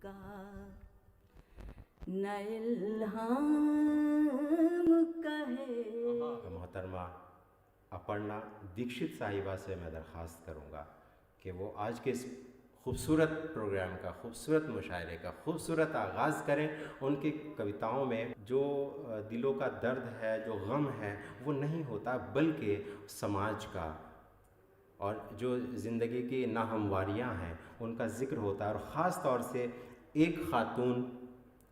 का न इल्हाम कहे। मोहतरमा अपर्णा दीक्षित साहिबा से मैं दरख्वास्त करूँगा कि वो आज के इस खूबसूरत प्रोग्राम का, खूबसूरत मुशायरे का खूबसूरत आगाज़ करें। उनकी कविताओं में जो दिलों का दर्द है, जो गम है, वो नहीं होता, बल्कि समाज का और जो ज़िंदगी की नाहमवारियाँ हैं उनका ज़िक्र होता है। और ख़ास तौर से एक ख़ातून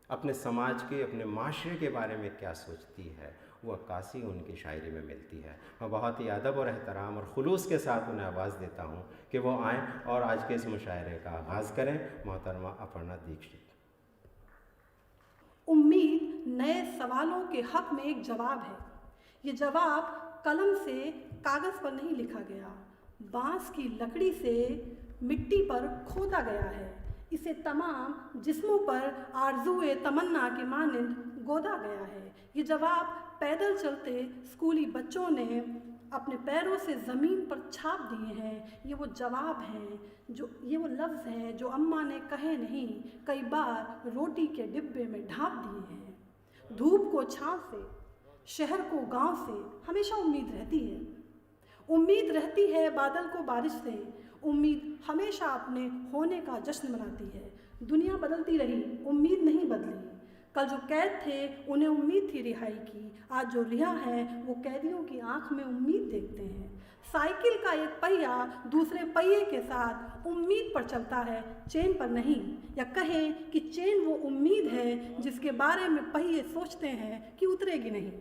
अपने समाज के, अपने माशरे के बारे में क्या सोचती है, वो अक्कासी उनकी शायरी में मिलती है। मैं बहुत ही अदब और एहतराम और खुलूस के साथ उन्हें आवाज़ देता हूँ कि वो आएँ और आज के इस मुशायरे का आगाज़ करें। मोहतरमा अपर्णा दीक्षित। उम्मीद नए सवालों के हक में एक जवाब है। ये जवाब कलम से कागज़ पर नहीं लिखा गया, बांस की लकड़ी से मिट्टी पर खोदा गया है। इसे तमाम जिस्मों पर आरज़ूए तमन्ना के मानिंद गोदा गया है। ये जवाब पैदल चलते स्कूली बच्चों ने अपने पैरों से ज़मीन पर छाप दिए हैं। ये वो जवाब हैं, ये वो लफ्ज़ हैं जो अम्मा ने कहे नहीं, कई बार रोटी के डिब्बे में ढाँप दिए हैं। धूप को छाँव से, शहर को गांव से हमेशा उम्मीद रहती है। उम्मीद रहती है बादल को बारिश से, उम्मीद हमेशा अपने होने का जश्न मनाती है। दुनिया बदलती रही, उम्मीद नहीं बदली। कल जो कैद थे उन्हें उम्मीद थी रिहाई की, आज जो रिहा हैं वो कैदियों की आंख में उम्मीद देखते हैं। साइकिल का एक पहिया दूसरे पहिए के साथ उम्मीद पर चलता है, चेन पर नहीं। या कहें कि चेन वो उम्मीद है जिसके बारे में पहिए सोचते हैं कि उतरेगी नहीं।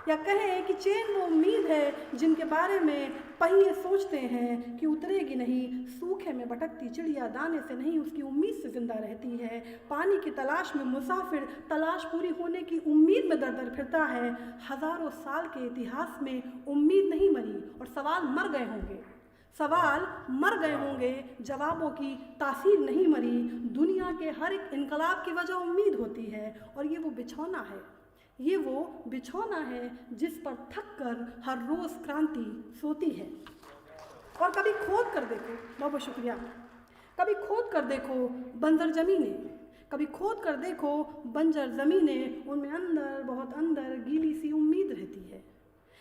या कहें कि चैन वो उम्मीद है जिनके बारे में पहिए सोचते हैं कि उतरेगी नहीं। सूखे में भटकती चिड़िया दाने से नहीं उसकी उम्मीद से ज़िंदा रहती है। पानी की तलाश में मुसाफिर तलाश पूरी होने की उम्मीद में दर दर फिरता है। हज़ारों साल के इतिहास में उम्मीद नहीं मरी और सवाल मर गए होंगे। सवाल मर गए होंगे, जवाबों की तासीर नहीं मरी। दुनिया के हर एक इनकलाब की वजह उम्मीद होती है और ये वो बिछौना है, ये वो बिछौना है जिस पर थक कर हर रोज़ क्रांति सोती है। और कभी खोद कर देखो, बहुत बहुत शुक्रिया, कभी खोद कर देखो बंजर ज़मीनें, कभी खोद कर देखो बंजर ज़मीनें, उनमें अंदर बहुत अंदर गीली सी उम्मीद रहती है।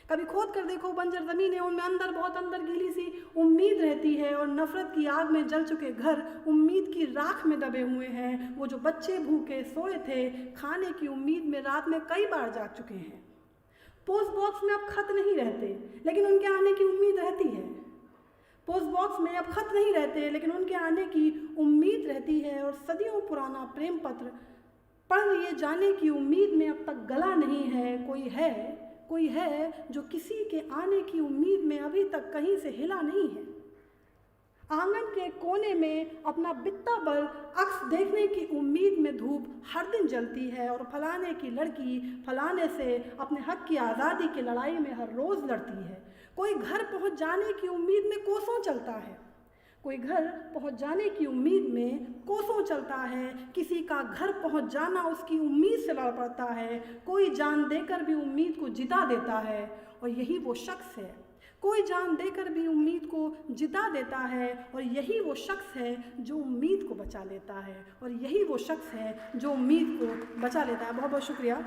कभी खोद कर देखो बंजर ज़मीनें, उनमें अंदर बहुत अंदर गीली सी उम्मीद रहती है। और नफ़रत की आग में जल चुके घर उम्मीद की राख में दबे हुए हैं। वो जो बच्चे भूखे सोए थे खाने की उम्मीद में रात में कई बार जाग चुके हैं। पोस्ट बॉक्स में अब खत नहीं रहते लेकिन उनके आने की उम्मीद रहती है। पोस्ट बॉक्स में अब खत नहीं रहते लेकिन उनके आने की उम्मीद रहती है। और सदियों पुराना प्रेम पत्र पढ़ लिए जाने की उम्मीद में अब तक गला नहीं है। कोई है जो किसी के आने की उम्मीद में अभी तक कहीं से हिला नहीं है। आंगन के कोने में अपना बित्ता पर अक्स देखने की उम्मीद में धूप हर दिन जलती है। और फलाने की लड़की फलाने से अपने हक की आज़ादी की लड़ाई में हर रोज़ लड़ती है। कोई घर पहुंच जाने की उम्मीद में कोसों चलता है, कोई घर पहुंच जाने की उम्मीद में कोसों चलता है। किसी का घर पहुंच जाना उसकी उम्मीद से लड़ पड़ता है। कोई जान देकर भी उम्मीद को जिता देता है और यही वो शख्स है। कोई जान देकर भी उम्मीद को जिता देता है और यही वो शख्स है जो उम्मीद को बचा लेता है। और यही वो शख्स है जो उम्मीद को बचा लेता है। बहुत बहुत शुक्रिया।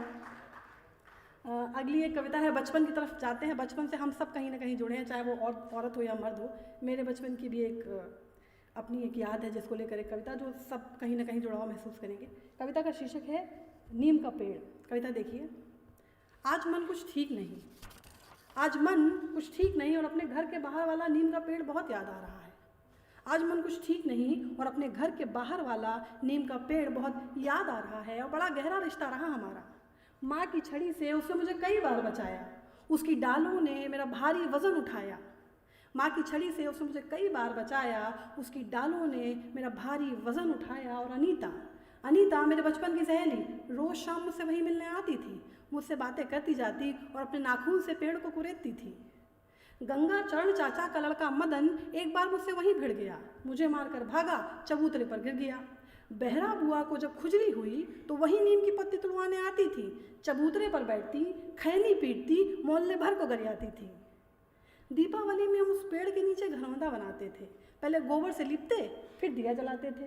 अगली एक कविता है, बचपन की तरफ जाते हैं। बचपन से हम सब कहीं ना कहीं जुड़े हैं, चाहे वो औरत हो या मर्द हो। मेरे बचपन की भी एक अपनी एक याद है जिसको लेकर एक कविता जो सब कहीं ना कहीं जुड़ाव महसूस करेंगे। कविता का शीर्षक है नीम का पेड़। कविता देखिए। आज मन कुछ ठीक नहीं, आज मन कुछ ठीक नहीं और अपने घर के बाहर वाला नीम का पेड़ बहुत याद आ रहा है। आज मन कुछ ठीक नहीं और अपने घर के बाहर वाला नीम का पेड़ बहुत याद आ रहा है। और बड़ा गहरा रिश्ता रहा हमारा। माँ की छड़ी से उसने मुझे कई बार बचाया, उसकी डालों ने मेरा भारी वज़न उठाया। माँ की छड़ी से उसने मुझे कई बार बचाया, उसकी डालों ने मेरा भारी वज़न उठाया। और अनीता मेरे बचपन की सहेली, रोज़ शाम मुझसे वही मिलने आती थी, मुझसे बातें करती जाती और अपने नाखून से पेड़ को कुरेदती थी। गंगा चरण चाचा का लड़का मदन एक बार मुझसे वहीं भिड़ गया, मुझे मारकर भागा, चबूतरे पर गिर गया। बहरा बुआ को जब खुजली हुई तो वही नीम की पत्ती तुड़वाने आती थी, चबूतरे पर बैठती, खैनी पीटती, मोहल्ले भर को गरियाती थी। दीपावली में हम उस पेड़ के नीचे घरौंदा बनाते थे। पहले गोबर से लिपते, फिर दिया जलाते थे।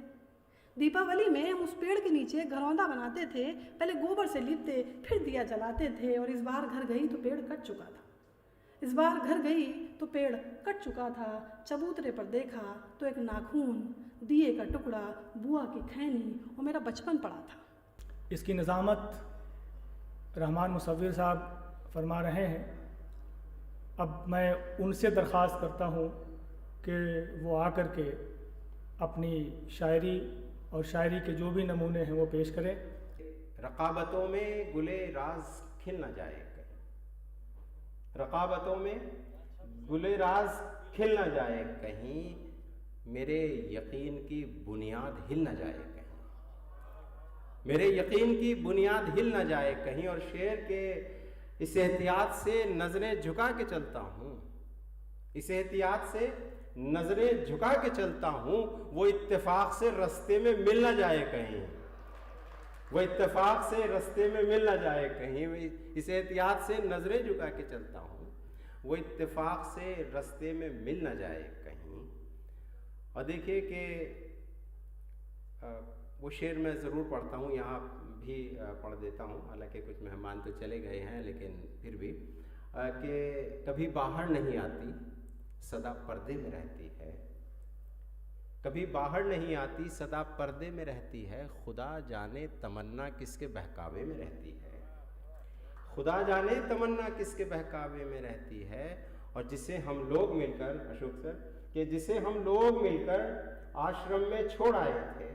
दीपावली में हम उस पेड़ के नीचे घरौंदा बनाते थे, पहले गोबर से लीपते, फिर दिया जलाते थे। और इस बार घर गई तो पेड़ कट चुका था। इस बार घर गई तो पेड़ कट चुका था। चबूतरे पर देखा तो एक नाखून, दिए का टुकड़ा, बुआ की खैनी और मेरा बचपन पड़ा था। इसकी निज़ामत रहमान मुसव्विर साहब फरमा रहे हैं। अब मैं उनसे दरख्वास्त करता हूँ कि वो आकर के अपनी शायरी और शायरी के जो भी नमूने हैं वो पेश करें। रकाबतों में गुले राज खिल न जाए कहीं, रकाबतों में गुले राज खिल न जाए कहीं, मेरे यकीन की बुनियाद हिल न जाए कहीं, मेरे यकीन की बुनियाद हिल न जाए कहीं। और शेर के इस एहतियात से नज़रें झुका के चलता हूँ, इस एहतियात से नज़रें झुका के चलता हूँ, वो इत्तेफाक से रास्ते में मिल न जाए कहीं, वो इत्तेफाक से रास्ते में मिल न जाए कहीं। इस एहतियात से नज़रें झुका के चलता हूँ, वो इत्तेफाक से रास्ते में मिल न जाए कहीं। और देखिए कि वो शेर मैं ज़रूर पढ़ता हूँ, यहाँ भी पढ़ देता हूँ, हालांकि कुछ मेहमान तो चले गए हैं, लेकिन फिर भी कि कभी बाहर नहीं आती सदा पर्दे में रहती है, कभी बाहर नहीं आती सदा पर्दे में रहती है, खुदा जाने तमन्ना किसके बहकावे में रहती है, खुदा जाने तमन्ना किसके बहकावे में रहती है। और जिसे हम लोग मिलकर, अशोक सर, कि जिसे हम लोग मिलकर आश्रम में छोड़ आए थे,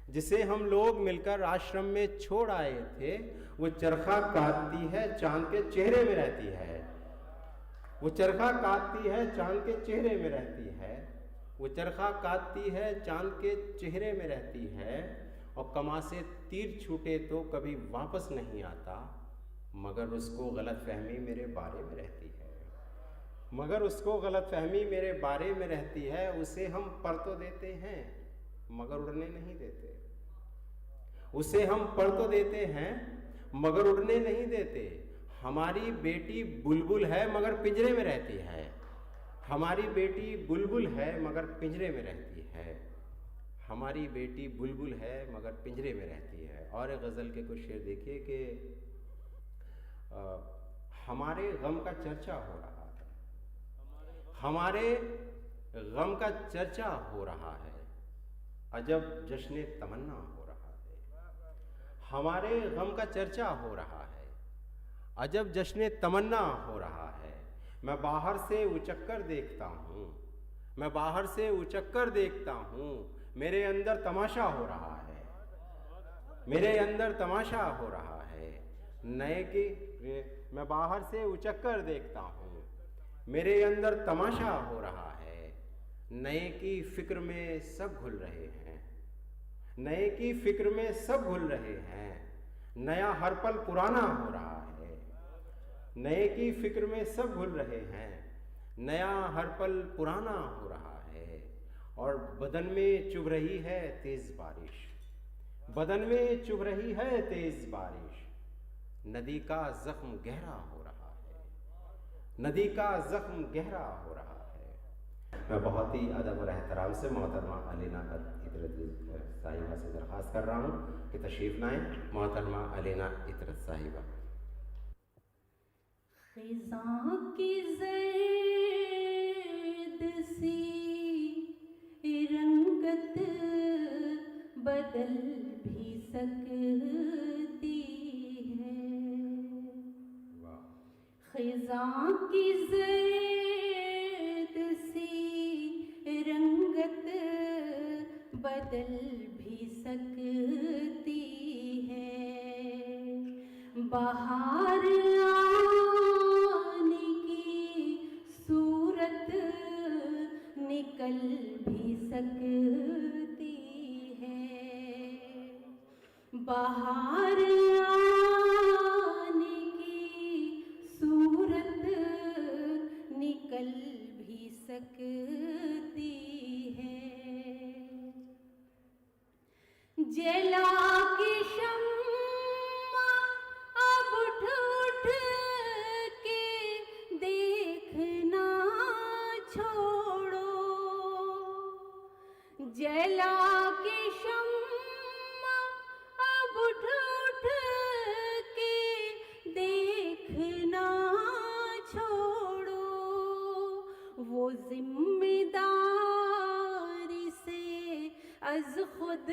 जिसे हम लोग मिलकर आश्रम में छोड़ आए थे, वो चरखा काटती है चांद के चेहरे में रहती है, वो चरखा काटती है चांद के चेहरे में रहती है, वो चरखा काटती है चांद के चेहरे में रहती है। और कमा से तीर छूटे तो कभी वापस नहीं आता, मगर उसको गलतफहमी मेरे बारे में रहती है, मगर उसको गलतफहमी मेरे बारे में रहती है। उसे हम पर तो देते हैं मगर उड़ने नहीं देते, उसे हम पर तो देते हैं मगर उड़ने नहीं देते। हमारी बेटी बुलबुल है मगर पिंजरे में रहती है, हमारी बेटी बुलबुल है मगर पिंजरे में रहती है, हमारी बेटी बुलबुल है मगर पिंजरे में रहती है। और एक गज़ल के कुछ शेर देखिए कि हमारे गम का चर्चा हो रहा है, हमारे गम का चर्चा हो रहा है, अजब जश्न तमन्ना हो रहा है, हमारे गम का चर्चा हो रहा है, अजब जश्न तमन्ना हो रहा है। मैं बाहर से उचक्कर देखता हूँ, मैं बाहर से उचक्कर देखता हूँ, मेरे अंदर तमाशा हो रहा है, मेरे अंदर तमाशा हो रहा है। नए की मैं बाहर से उचक्कर देखता हूँ, मेरे अंदर तमाशा हो रहा है। नए की फिक्र में सब घुल रहे हैं, नए की फिक्र में सब घुल रहे हैं, नया हर पल पुराना हो रहा है, नए की फिक्र में सब घुल रहे हैं, नया हर पल पुराना हो रहा है। और बदन में चुभ रही है तेज बारिश, बदन में चुभ रही है तेज बारिश, नदी का जख्म गहरा हो रहा है, नदी का जख्म गहरा हो रहा है। मैं बहुत ही अदब और एहतराम से मोहतरमा अलीना इतरत साहिबा से दरख्वास्त कर रहा हूँ कि तशरीफ़ लाएँ। मोहतरमा अलीना इतरत साहिबा। ख़िज़ां की ज़र्द सी रंगत बदल भी सकती है, ख़िज़ां की ज़र्द सी रंगत बदल भी सकती है, बाहर आने की सूरत निकल भी सकती है, बाहर आने की सूरत निकल भी सकती है। जला की शम्मा अब उठ उठ के देखना छोड़ो, जला की शम्मा खुद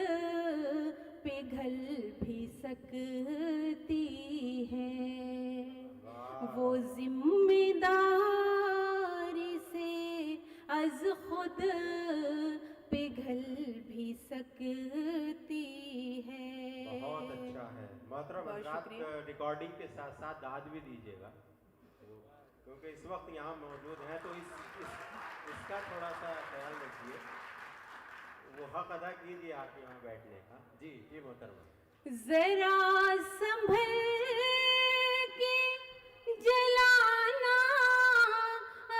पिघल भी सकती है, वो जिम्मेदारी से अज खुद पिघल भी सकती है। बहुत अच्छा है मोहतरम बहुत हज़रात, शुक्रिया। रिकॉर्डिंग के साथ साथ दाद भी दीजिएगा, क्योंकि इस वक्त यहाँ मौजूद हैं तो इसका थोड़ा सा ख्याल रखिए, वो हक अदा कीजिए आप यहाँ बैठने का। जी जी मोहतरमा। जरा संभल के जलाना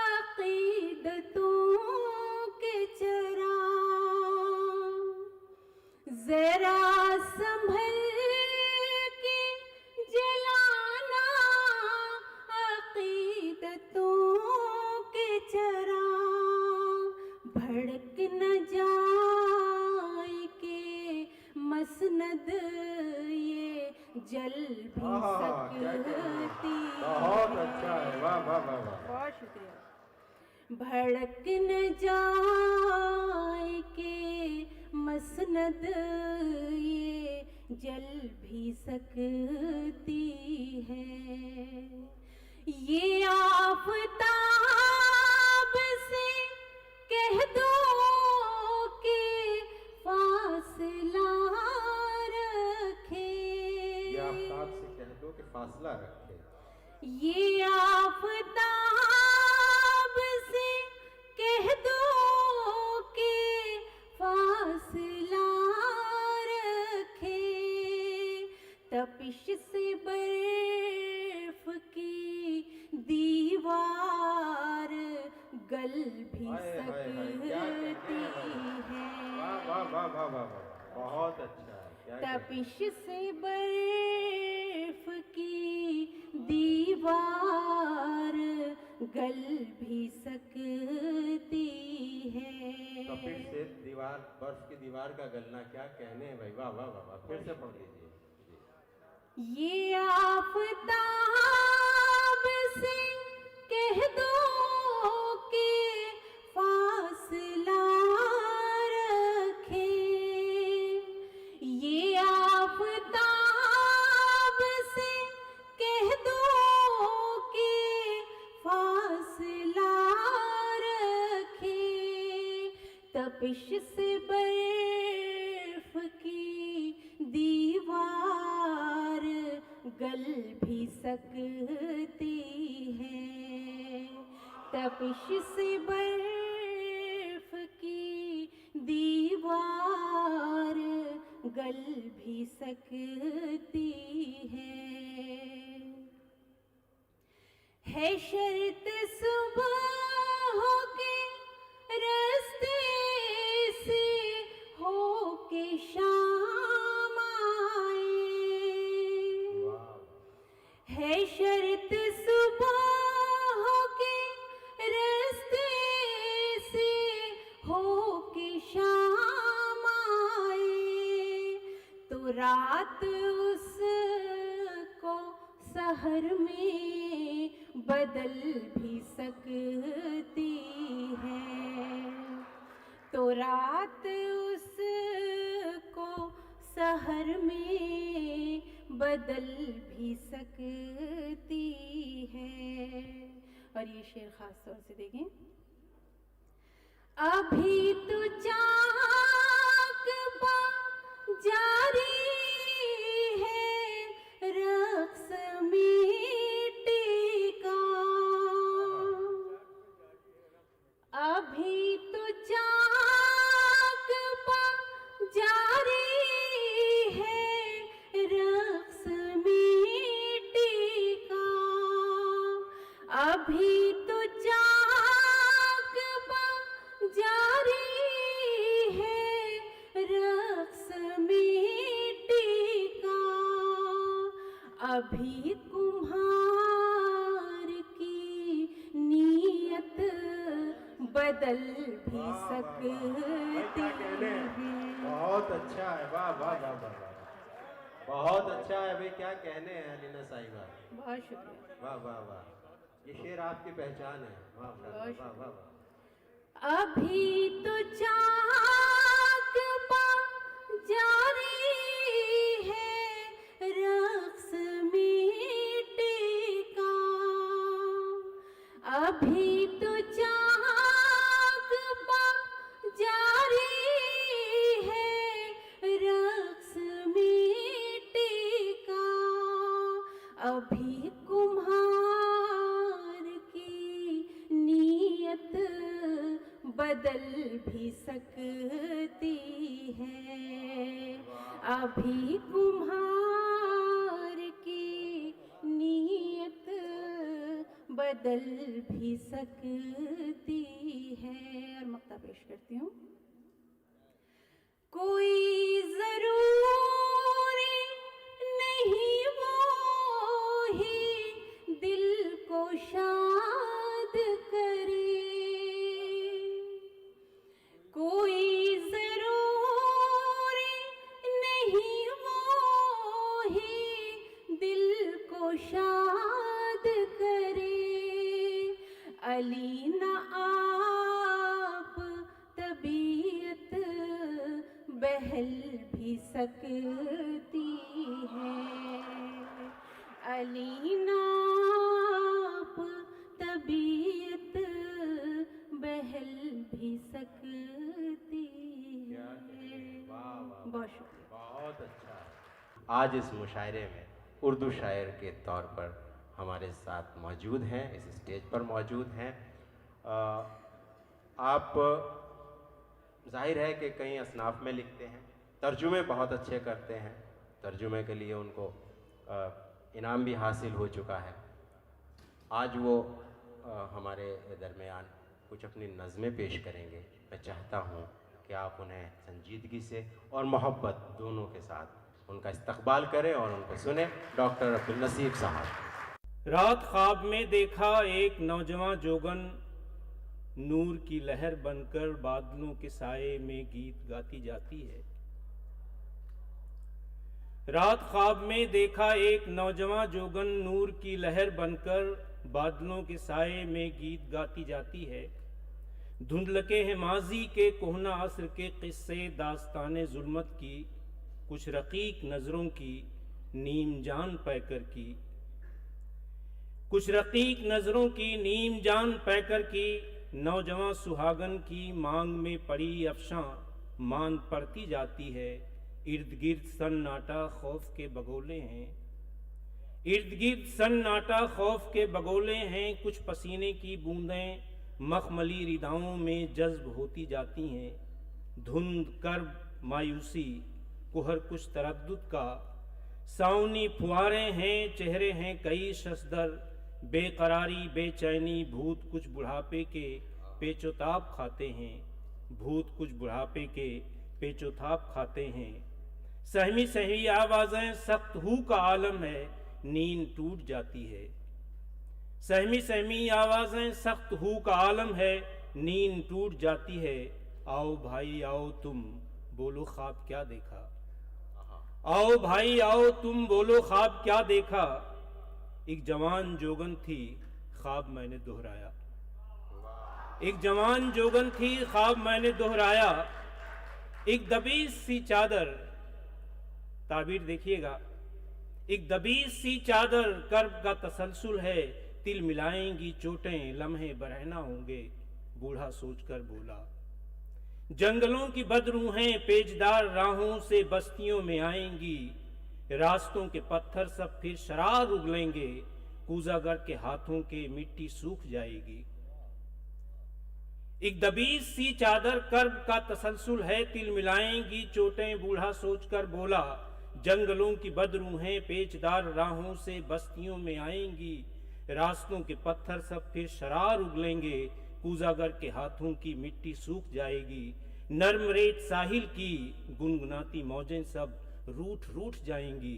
अक़ीदतों के चिराग, जरा संभल के जलाना अक़ीदतों के चिराग, भड़क न जाए के मसनद ये जल भी सकती है। बहुत अच्छा है, वाह वाह वाह वाह। बहुत शुक्रिया। भड़क न जाए के मसनद ये जल भी सकती है, ये आफ़ताब से कह दो कि फासला रखे, ये आफ्ताब से कह दो कि फासला रखे, ये आफ़ताब से कह दो कि फासला रखे, तपिश से बर्फ की दीवार गल भी हाय, हाय, हाय, क्या सकती है। वाह वाह वाह वाह वाह, बहुत अच्छा है, क्या तपिश से बर्फ की दीवार गल भी सकती है। तपिश से दीवार, बर्फ की दीवार का गलना क्या कहने हैं भाई, वाह वाह वाह वाह, फिर से पढ़ लीजिए। ये आफ़ताब से कह दो कि फासला रखे, ये आफ़ताब से कह दो कि फासला रखे, तपिश से बर्फ की दीवार गल भी सकती है, तपिश से बर्फ की दीवार गल भी सकती है शर्त सुबह हो के रास्ते से हो के शाम आए, है शर्त सुबह हो के रास्ते से हो के शाम आए, तो रात उसको सहर में बदल भी सकती है, तो रात उसको सहर में बदल भी सकती है। और ये शेर खास तौर से देखें, अभी तो चाक पा जारी है रक्स मिट्टी का, अभी तो चाक पा जारी है रक्स मिट्टी का, अभी तो चाक पा जारी है रक्स मिट्टी का, अभी कुम्हार की नीयत बदल भी सकती है। बहुत अच्छा है, वाह वाह वाह वाह वाह, बहुत अच्छा है भाई, क्या कहने हैं अलीना साहिबा, बहुत शुक्रिया। वाह वाह वाह, ये शेर आपकी पहचान है, वाह वाह वाह वाह वाह। अभी तो चाक पा अभी तो चाक बा जारी है रक्स मिट्टी का, अभी कुम्हार की नीयत बदल भी सकती है, अभी कुम्हार की नीयत बदल भी सकती है। और मक्ता पेश करती हूँ। कोई जरूरी नहीं वो ही दिल को शाद करे, कोई जरूरी नहीं वो ही दिल को शाद करे, अली न आप तबीयत बहल भी सकती है, अली न आप तबीयत बहल भी सकती है। बहुत शुक्रिया। बहुत अच्छा। आज इस मुशायरे में उर्दू शायर के तौर पर हमारे साथ मौजूद हैं, इस स्टेज पर मौजूद हैं। आप जाहिर है कि कई असनाफ में लिखते हैं, तर्जुमे बहुत अच्छे करते हैं, तर्जुमे के लिए उनको इनाम भी हासिल हो चुका है। आज वो हमारे दरमियान कुछ अपनी नज़में पेश करेंगे। मैं चाहता हूँ कि आप उन्हें संजीदगी से और मोहब्बत दोनों के साथ उनका इस्तकबाल करें और उनको सुने। डॉक्टर अब्दुल नसीब साहब। रात ख्वाब में देखा एक नौजवान जोगन, नूर की लहर बनकर बादलों के साए में गीत गाती जाती है। रात ख्वाब में देखा एक नौजवान जोगन, नूर की लहर बनकर बादलों के साए में गीत गाती जाती है। धुंधलके हैं माजी के कोहना असर के किस्से, दास्ताने जुल्मत की कुछ रकीक नजरों की नीम जान पैकर की, कुछ रकीक नजरों की नीम जान पैकर की। नौजवान सुहागन की मांग में पड़ी अफशां मान पड़ती जाती है। इर्द गिर्द सन्नाटा खौफ के बगोले हैं, इर्द गिर्द सन्नाटा खौफ के बगोले हैं। कुछ पसीने की बूंदें मखमली रिदाओं में जज्ब होती जाती हैं। धुंध कर्ब मायूसी कुहर कुछ तरद्दुद का, सावनी फुआरे हैं चेहरे हैं कई शसदर। बेकरारी बेचैनी भूत कुछ बुढ़ापे के पेचोताप खाते हैं, भूत कुछ बुढ़ापे के पेचोताप खाते हैं। सहमी सहमी आवाज़ें सख्त हू का आलम है, नींद टूट जाती है। सहमी सहमी आवाज़ें सख्त हू का आलम है, नींद टूट जाती है। आओ भाई आओ तुम बोलो ख्वाब क्या देखा, आओ भाई आओ तुम बोलो ख्वाब क्या देखा। एक जवान जोगन थी ख्वाब मैंने दोहराया, एक जवान जोगन थी ख्वाब मैंने दोहराया। एक दबीज सी चादर, ताबीर देखिएगा, एक दबीज सी चादर कर्ब का तसलसल है। तिल मिलाएंगी चोटें लम्हे बरहना होंगे, बूढ़ा सोचकर बोला। जंगलों की बदरूहें पेचदार राहों से बस्तियों में आएंगी, रास्तों के पत्थर सब फिर शरार उगलेंगे, कूजागर के हाथों के मिट्टी सूख जाएगी। एक दबीज सी चादर कर्ब का तसलसल है, तिल मिलाएंगी चोटें बूढ़ा सोचकर बोला। जंगलों की बदरूहें पेचदार राहों से बस्तियों में आएंगी, रास्तों के पत्थर सब फिर शरार उगलेंगे, कूजागर के हाथों की मिट्टी सूख जाएगी। नर्म रेत साहिल की गुनगुनाती मौजें सब रूठ रूठ जाएंगी,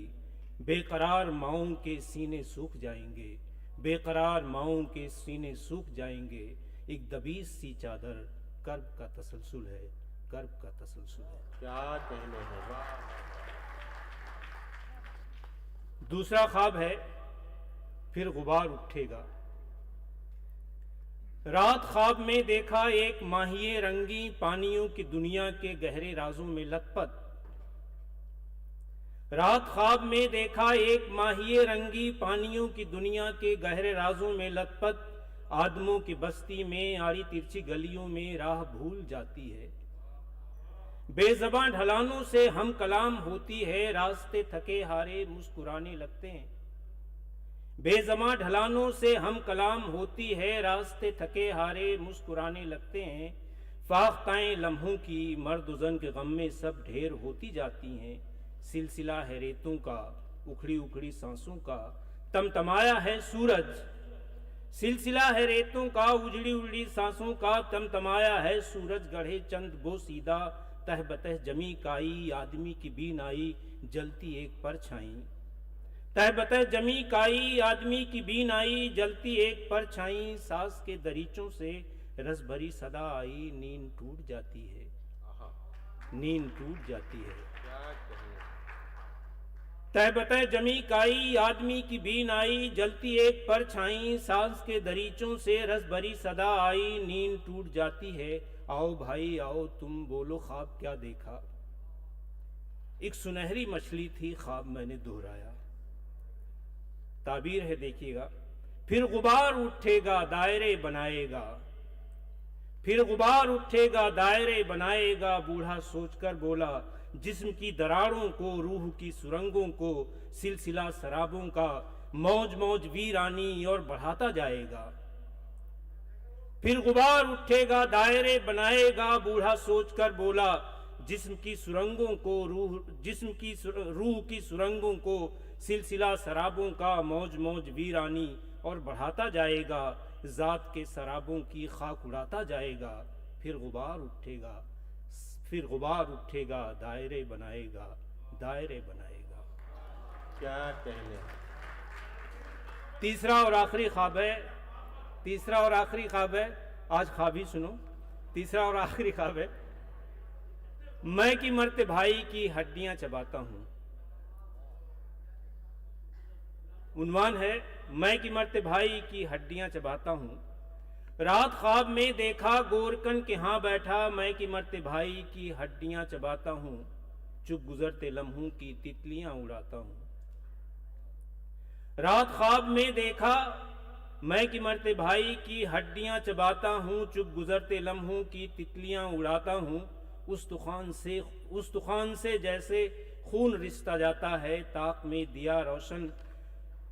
बेकरार माओं के सीने सूख जाएंगे, बेकरार माओं के सीने सूख जाएंगे। एक दबीज सी चादर कर्ब का तसलसल है, कर्ब का तसलसल है। क्या कहने हैं, वाह। दूसरा ख्वाब है फिर गुबार उठेगा। रात ख्वाब में देखा एक माहिए रंगी पानियों की दुनिया के गहरे राजों में लथपथ। रात ख्वाब में देखा एक माहिए रंगी पानियों की दुनिया के गहरे राजों में लथपथ। आदमों की बस्ती में आड़ी तिरछी गलियों में राह भूल जाती है। बेज़बां ढलानों से हम कलाम होती है, रास्ते थके हारे मुस्कुराने लगते हैं। बेज़बां ढलानों से हम कलाम होती है, रास्ते थके हारे मुस्कुराने लगते हैं। फाख्ताएं लम्हों की मर्द ज़न के गम में सब ढेर होती जाती हैं। सिलसिला है रेतों का, उखड़ी उखड़ी सांसों का, तमतमाया है सूरज। सिलसिला है रेतों का, उजड़ी उजड़ी सांसों का, तमतमाया है सूरज। गढ़े चंद गो सीधा, तह बतह जमी काई, आदमी की बीन आई जलती एक परछाई। तह बतह जमी काई, आदमी की बीन आई जलती एक परछाई। सास के दरीचों से रस भरी सदा आई, नींद टूट जाती है, नींद टूट जाती है। तह बतह जमी काई, आदमी की बीन आई जलती एक परछाई। सांस के दरीचों से रस भरी सदा आई, नींद टूट जाती है। आओ भाई आओ तुम बोलो ख्वाब क्या देखा। एक सुनहरी मछली थी, ख्वाब मैंने दोहराया। ताबीर है देखिएगा। फिर गुबार उठेगा दायरे बनाएगा, फिर गुबार उठेगा दायरे बनाएगा। बूढ़ा सोचकर बोला, जिस्म की दरारों को, रूह की सुरंगों को, सिलसिला शराबों का मौज मौज वीरानी और बढ़ाता जाएगा। फिर गुबार उठेगा दायरे बनाएगा। बूढ़ा सोचकर बोला, जिस्म की सुरंगों को, रूह की सुरंगों को, सिलसिला शराबों का मौज मौज वीरानी और बढ़ाता जाएगा। जात के शराबों की खाक उड़ाता जाएगा। फिर गुबार उठेगा, फिर गुबार उठेगा दायरे बनाएगा, दायरे बनाएगा। क्या कहने। तीसरा और आखिरी ख्वाब है, तीसरा और आखिरी ख्वाब है। आज ख्वाब ही सुनो। तीसरा और आखिरी ख्वाब है, मैं कि मरते भाई की हड्डियां चबाता हूं। उन्वान है, मैं कि मरते भाई की हड्डियां चबाता हूं। रात ख्वाब में देखा गोरकन के यहाँ बैठा, मैं कि मरते भाई की हड्डियां चबाता हूं। चुप गुजरते लम्हों की तितलियां उड़ाता हूं। रात ख्वाब में देखा, मैं कि मरते भाई की हड्डियां चबाता हूं। चुप गुजरते लम्हों की तितलियां उड़ाता हूं। उस तूफान से जैसे खून रिश्ता जाता है, ताक में दिया रोशन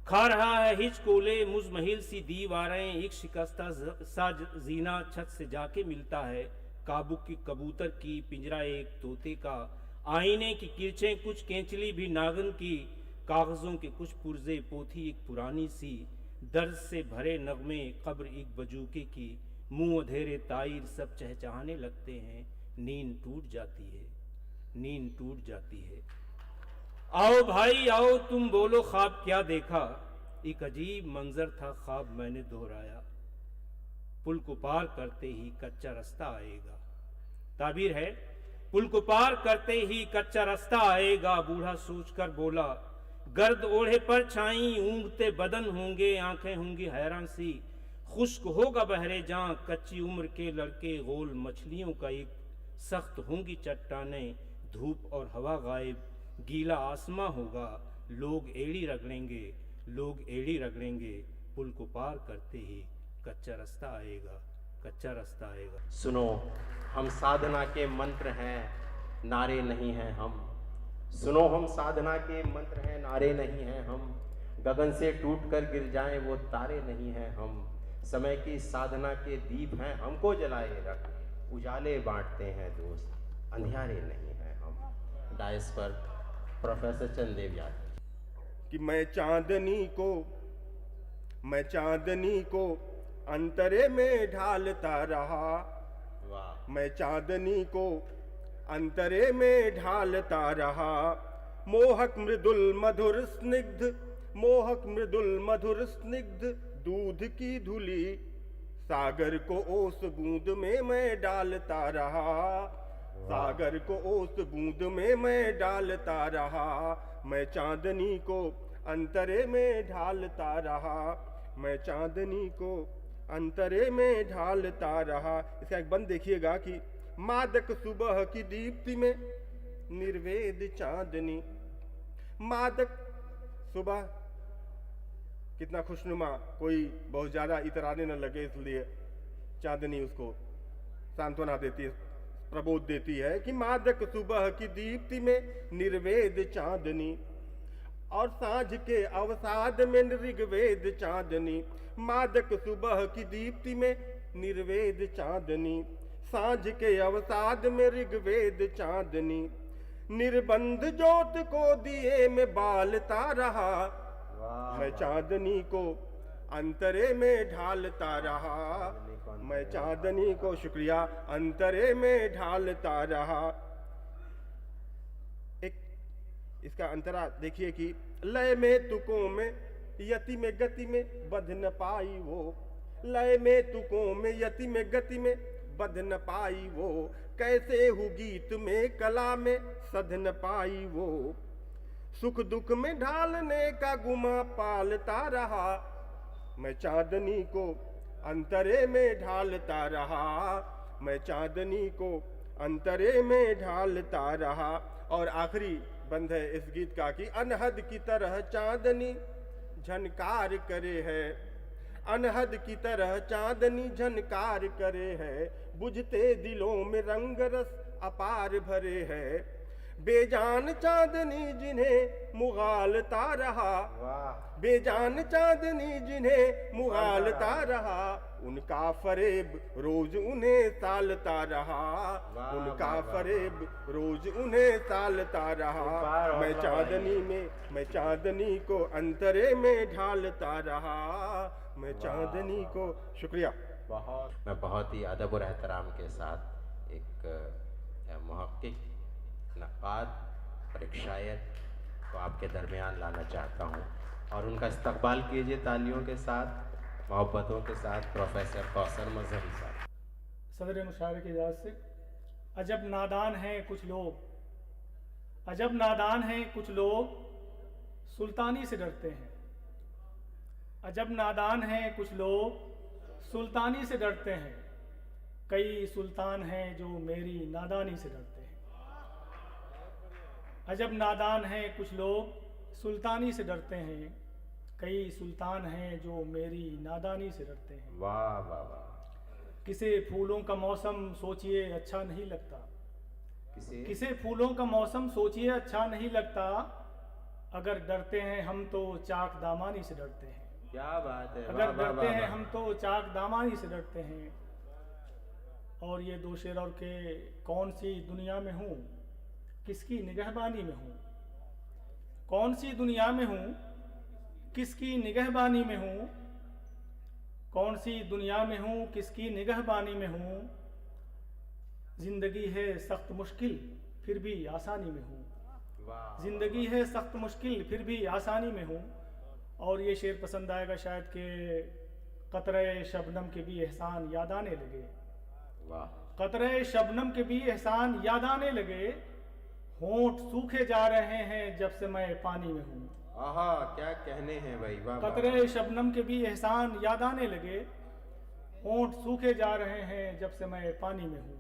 खा रहा है हिचकोले। मुजमहिल सी दीवारें, एक शिकस्ता सा जीना छत से जाके मिलता है। काबू की कबूतर की पिंजरा एक तोते का, आईने की किरचें कुछ केंचली भी नागन की, कागजों के कुछ पुर्जे पोथी एक पुरानी सी, दर्द से भरे नगमे कब्र एक बजूके की, मुंह अधेरे ताइर सब चहचहाने लगते हैं। नींद टूट जाती है, नींद टूट जाती है। आओ भाई आओ तुम बोलो ख्वाब क्या देखा। एक अजीब मंजर था, ख्वाब मैंने दोहराया। पुल को पार करते ही कच्चा रास्ता आएगा। ताबीर है, पुल को पार करते ही कच्चा रास्ता आएगा। बूढ़ा सोचकर बोला, गर्द ओढ़े पर छाई, ऊँघते बदन होंगे, आंखें होंगी हैरान सी, खुश्क होगा बहरे जां, कच्ची उम्र के लड़के गोल मछलियों का एक, सख्त होंगी चट्टानें, धूप और हवा गायब, गीला आसमां होगा, लोग एड़ी रगड़ेंगे, लोग एड़ी रगड़ेंगे। पुल को पार करते ही कच्चा रास्ता आएगा, कच्चा रास्ता आएगा। सुनो, हम साधना के मंत्र हैं, नारे नहीं हैं हम। सुनो, हम साधना के मंत्र हैं, नारे नहीं हैं हम। गगन से टूटकर गिर जाएं वो तारे नहीं हैं हम। समय की साधना के दीप हैं, हमको जलाए रख, उजाले बांटते हैं दोस्त, अंधियारे नहीं हैं हम। डायस पर प्रोफेसर चंदेव यादव। कि मैं चांदनी को अंतरे में ढालता रहा। वाह। मैं चांदनी को अंतरे में ढालता रहा। मोहक मृदुल मधुर स्निग्ध, मोहक मृदुल मधुर स्निग्ध, दूध की धुली सागर को ओस बूंद में मैं डालता रहा। सागर को ओस बूंद में मैं डालता रहा। मैं चांदनी को अंतरे में ढालता रहा। मैं चांदनी को अंतरे में ढालता रहा। इसका एक बंद देखिएगा कि मादक सुबह की दीप्ति में निर्वेद चांदनी, मादक सुबह कितना खुशनुमा, कोई बहुत ज़्यादा इतराने न लगे, इसलिए चांदनी उसको सांत्वना देती है, प्रबोध देती है कि मादक सुबह की दीप्ति में निर्वेद चांदनी और सांझ के अवसाद में ऋग्वेद चांदनी। मादक सुबह की दीप्ति में निर्वेद चांदनी, सांझ के अवसाद में ऋग्वेद चांदनी। निर्बंध ज्योत को दिए में बालता रहा, मैं चांदनी को अंतरे में ढालता रहा, मैं चांदनी को, शुक्रिया, अंतरे में ढालता रहा। एक इसका अंतरा देखिए कि लय में तुकों में यति में गति में बध न पाई वो, लय में तुकों में यति में गति में बध न पाई वो, कैसे हु गीत में कला में सध न पाई वो। सुख दुख में ढालने का गुमा पालता रहा, मैं चांदनी को अंतरे में ढालता रहा, मैं चांदनी को अंतरे में ढालता रहा। और आखिरी बंद है इस गीत का कि अनहद की तरह चांदनी झनकार करे है, अनहद की तरह चांदनी झनकार करे है, बुझते दिलों में रंग रस अपार भरे है। बेजान चांदनी जिन्हें मुगालता रहा, बेजान चांदनी जिन्हें मुगालता रहा, उनका फरेब रोज उन्हें सालता रहा, उनका फरेब रोज उन्हें सालता रहा। मैं चांदनी में, मैं चांदनी को अंतरे में ढालता रहा, मैं चांदनी को, शुक्रिया। मैं बहुत ही अदब और एहतराम के साथ एक मुहक्किक, नक़ाद और एक शायर को आपके दरमियान लाना चाहता हूँ और उनका इस्तकबाल कीजिए तालियों के साथ, मोहब्बतों के साथ, प्रोफेसर कौसर मजहरी साहब। सदर मुशायरे की इजाज़त से, अजब नादान हैं कुछ लोग, अजब नादान हैं कुछ लोग सुल्तानी से डरते हैं, अजब नादान हैं कुछ लोग सुल्तानी से डरते हैं, कई सुल्तान हैं जो मेरी नादानी से डरते हैं। अजब नादान हैं कुछ लोग सुल्तानी से डरते हैं, कई सुल्तान हैं जो मेरी नादानी से डरते हैं। वाह वाह वाह। किसे फूलों का मौसम सोचिए अच्छा नहीं लगता, किसे फूलों का मौसम सोचिए अच्छा नहीं लगता, अगर डरते हैं हम तो चाक दामानी से डरते हैं। क्या बात है, अगर डरते हैं हम तो चाक दामानी से डरते हैं। और ये दो शेर और के, कौन सी दुनिया में हूँ किसकी निगहबानी में हूँ, कौन सी दुनिया में हूँ किसकी निगहबानी में हूँ, कौन सी दुनिया में हूँ किसकी निगहबानी में हूँ, जिंदगी है सख्त मुश्किल फिर भी आसानी में हूँ, जिंदगी है सख्त मुश्किल फिर भी आसानी में हूँ। और ये शेर पसंद आएगा शायद कि कतरे शबनम के भी एहसान याद आने लगे, कतरे शबनम के भी एहसान याद आने लगे, होंठ सूखे जा रहे हैं जब से मैं पानी में हूँ। आहा, क्या कहने हैं भाई, वाह। कतरे शबनम के भी एहसान याद आने लगे, होंठ सूखे जा रहे हैं जब से मैं पानी में हूँ।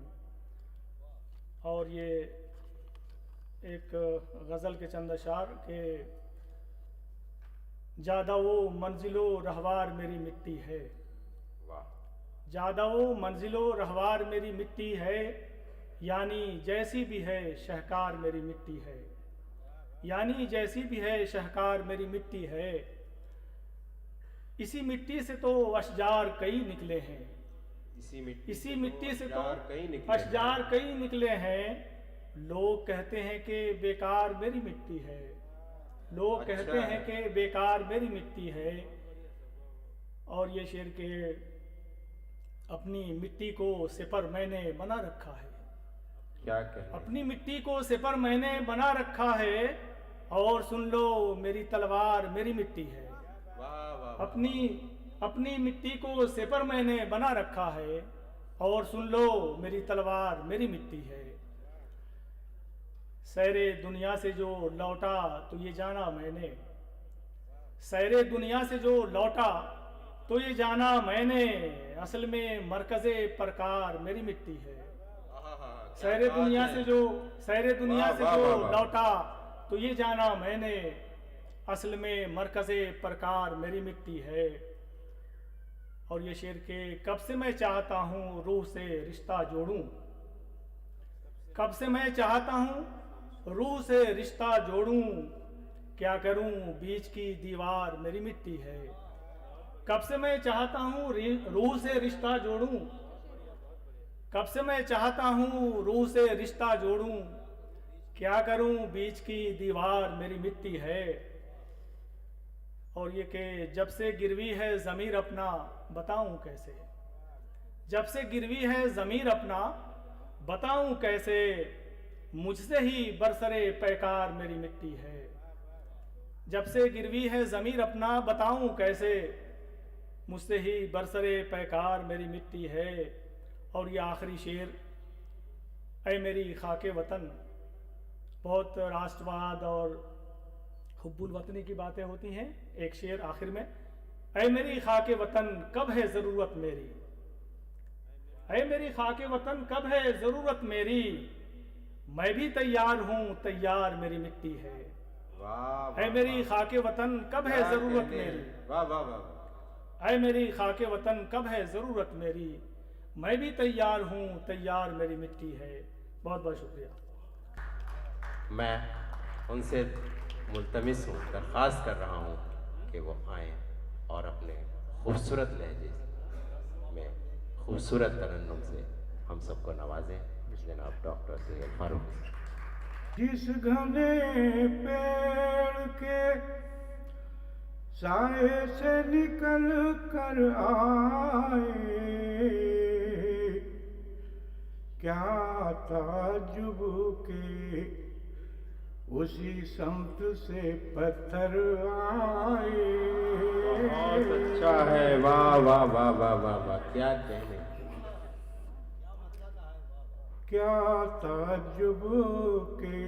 और ये एक गज़ल के चंद अशार के, ज़्यादा वो मंजिलो रहवार मेरी मिट्टी है, ज़्यादा वो मंजिलो रहवार मेरी मिट्टी है, यानी जैसी भी है शहकार मेरी मिट्टी है, यानी जैसी भी है शहकार मेरी मिट्टी है। इसी मिट्टी से तो अशजार कई निकले हैं, इसी मिट्टी से तो अशजार कई निकले हैं। लोग कहते हैं कि बेकार मेरी मिट्टी है, लोग कहते हैं कि बेकार मेरी मिट्टी है। और ये शेर के, अपनी मिट्टी को सिपर मैंने बना रखा है, क्या कहने, अपनी मिट्टी को सिपर मैंने बना रखा है, और सुन लो मेरी तलवार मेरी मिट्टी है। अपनी मिट्टी को सिपर मैंने बना रखा है, और सुन लो मेरी तलवार मेरी मिट्टी है। सैरे दुनिया से जो लौटा तो ये जाना मैंने, सैरे दुनिया से जो लौटा तो ये जाना मैंने, असल में मरकज़े परकार मेरी मिट्टी है। सैरे दुनिया से जो लौटा तो ये जाना मैंने, असल में मरकज़े प्रकार मेरी मिट्टी है। और ये शेर के कब से मैं चाहता हूँ रूह से रिश्ता जोड़ूं, कब से मैं चाहता हूँ रूह से रिश्ता जोड़ूं, क्या करूं बीच की दीवार मेरी मिट्टी है। कब से मैं चाहता हूँ रूह से रिश्ता जोड़ूं, कब से मैं चाहता हूँ रूह से रिश्ता जोड़ूं, क्या करूं बीच की दीवार मेरी मिट्टी है। और ये कि जब से गिरवी है ज़मीर अपना बताऊं कैसे, जब से गिरवी है ज़मीर अपना बताऊं कैसे, मुझसे ही बरसरे पैकार मेरी मिट्टी है। जब से गिरवी है ज़मीर अपना बताऊं कैसे, मुझसे ही बरसरे पैकार मेरी मिट्टी है। और ये आखिरी शेर, ऐ मेरी खाके वतन, बहुत राष्ट्रवाद और हुब्बुल वतनी की बातें होती हैं। एक शेर आखिर में, ऐ मेरी खाके वतन कब है ज़रूरत मेरी, ऐ मेरी खाके वतन कब है ज़रूरत मेरी, मैं भी तैयार हूँ तैयार मेरी मिट्टी है। वाह ऐ मेरी खाके वतन कब है ज़रूरत मेरी, वाह वाह वाह। ऐ मेरी खाके वतन कब है ज़रूरत मेरी, मैं भी तैयार हूँ तैयार मेरी मिट्टी है। बहुत बहुत शुक्रिया। मैं उनसे मुल्तमिस हूँ, दरख्वास्त कर रहा हूँ कि वो आएँ और अपने खूबसूरत लहजे में खूबसूरत तरन्नुम से हम सबको नवाजें। जनाब डॉक्टर सैयद फारूक। जिस घने पेड़ के साए से निकल कर आए, क्या ताज्जुब के उसी समत से पत्थर आए। बहुत अच्छा है, वाह वाह वाह वाह वाह वाह, क्या कहने। क्या ताज्जुब के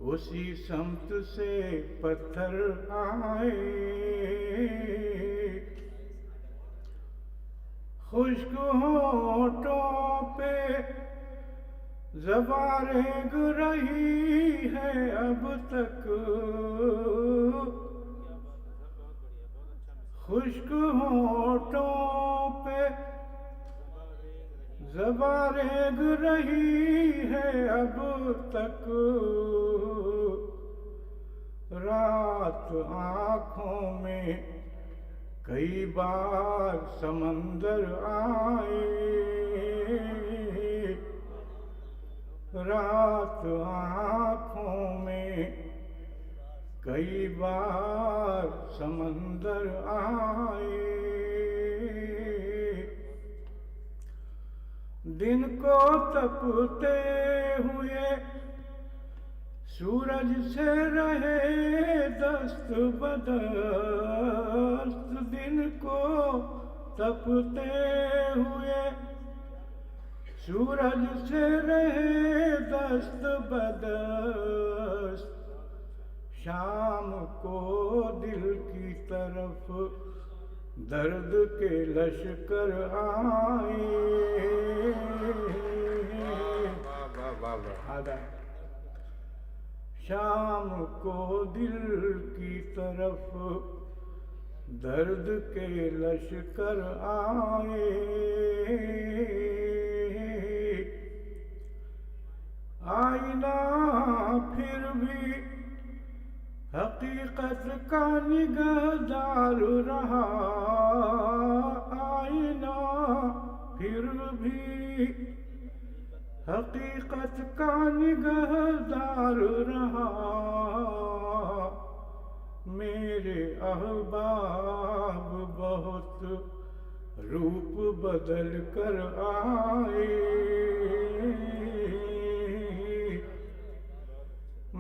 उसी समत से पत्थर आए, खुश्क होठों पे ज़बान रेंग रही है अब तक, खुश्क होठों पे ज़बान रेंग रही है अब तक, रात आँखों में कई बार समंदर आए, रात आँखों में कई बार समंदर आए। दिन को तपते हुए सूरज से रहे दस्त बदस्त, दिन को तपते हुए सूरज से रहे दस्त बदस्त, शाम को दिल की तरफ दर्द के लश्कर आए। आधा शाम को दिल की तरफ दर्द के लश्कर आए, आईना फिर भी हकीकत का निगहदार रहा, आईना फिर भी हकीकत का निगहदार रहा, मेरे अहबाब बहुत रूप बदल कर आए,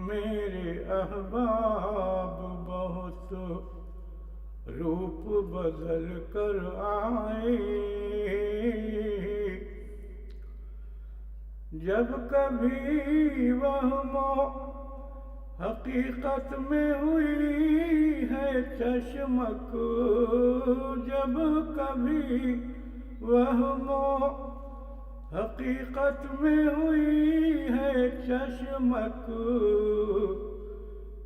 मेरे अहबाब बहुत रूप बदल कर आए। जब कभी वहमो हकीकत में हुई है चश्मक, जब कभी वहमो हकीकत में हुई है चश्मक,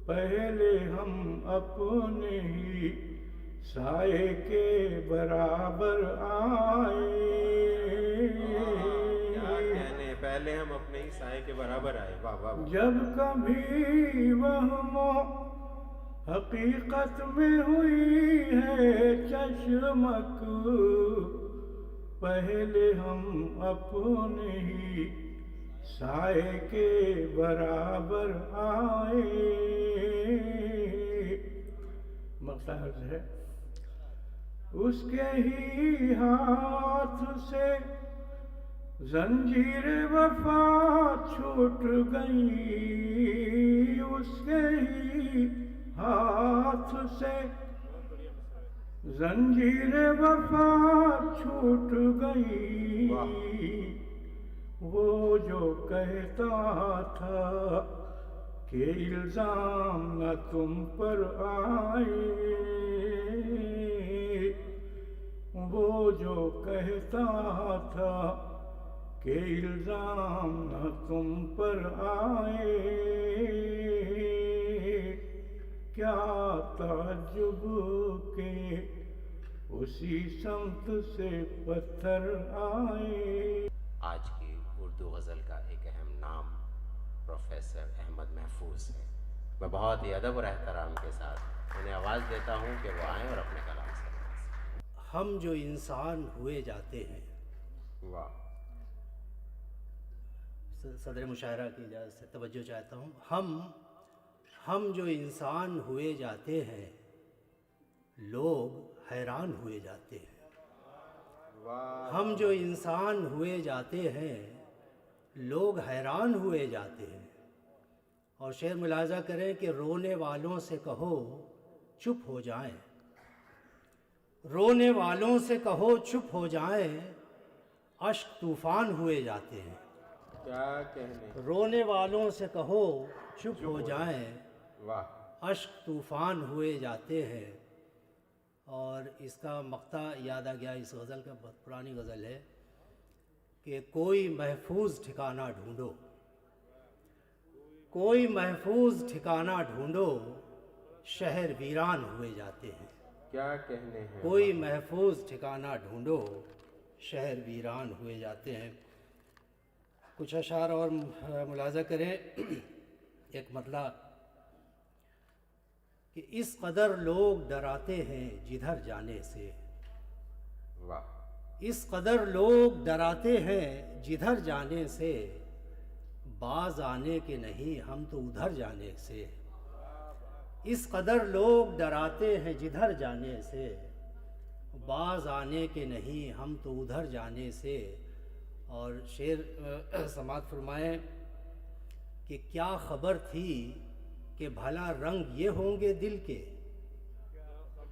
पहले अपने ही साए के बराबर आए। क्या कहने, पहले हम अपने ही साए के बराबर आए। वाह वाह वाह। जब कभी वहमो हकीकत में हुई है चश्मक, पहले हम अपने ही साए के बराबर आए। मकसद है उसके ही हाथ से जंजीर वफा छूट गई, उसके ही हाथ से जंजीर वफा छूट गई। वो जो कहता था कि इल्जाम न तुम पर आए, वो जो कहता था कि इल्जाम न तुम पर आए, क्या ताज्जुब के उसी समत से पत्थर आए। आज की उर्दू गज़ल का एक अहम नाम प्रोफेसर अहमद महफूज है। मैं बहुत ही अदब और एहतराम के साथ उन्हें आवाज़ देता हूँ कि वो आएँ और अपने कलाम से। हम जो इंसान हुए जाते हैं। वाह। सदर मुशायरा की इजाज़त से तवज्जो चाहता हूँ। हम जो इंसान हुए जाते हैं, लोग हैरान हुए जाते हैं। हम जो इंसान हुए जाते हैं, लोग हैरान हुए जाते हैं। और शेर मुलाजा करें कि रोने वालों से कहो चुप हो जाएं, रोने वालों से कहो चुप हो जाएं, अश्क तूफान हुए जाते हैं। क्या कहने, रोने वालों से कहो चुप हो जाएं, वाह। अश्क तूफान हुए जाते हैं। और इसका मक्ता याद आ गया, इस गज़ल का बहुत पुरानी गज़ल है कि कोई महफूज ठिकाना ढूंढो, कोई महफूज ठिकाना ढूंढो, शहर वीरान हुए जाते हैं। क्या कहने हैं, कोई महफूज ठिकाना ढूंढो, शहर वीरान हुए जाते हैं। कुछ अशार और मुलाजा करें। एक मतलब कि इस कदर लोग डराते हैं जिधर जाने से, वाह। इस कदर लोग डराते हैं जिधर जाने से, बाज आने के नहीं हम तो उधर जाने से। इस कदर लोग डराते हैं जिधर जाने से, बाज आने के नहीं हम तो उधर जाने से। और शेर समात फरमाएं कि क्या खबर थी कि भला रंग ये होंगे दिल के,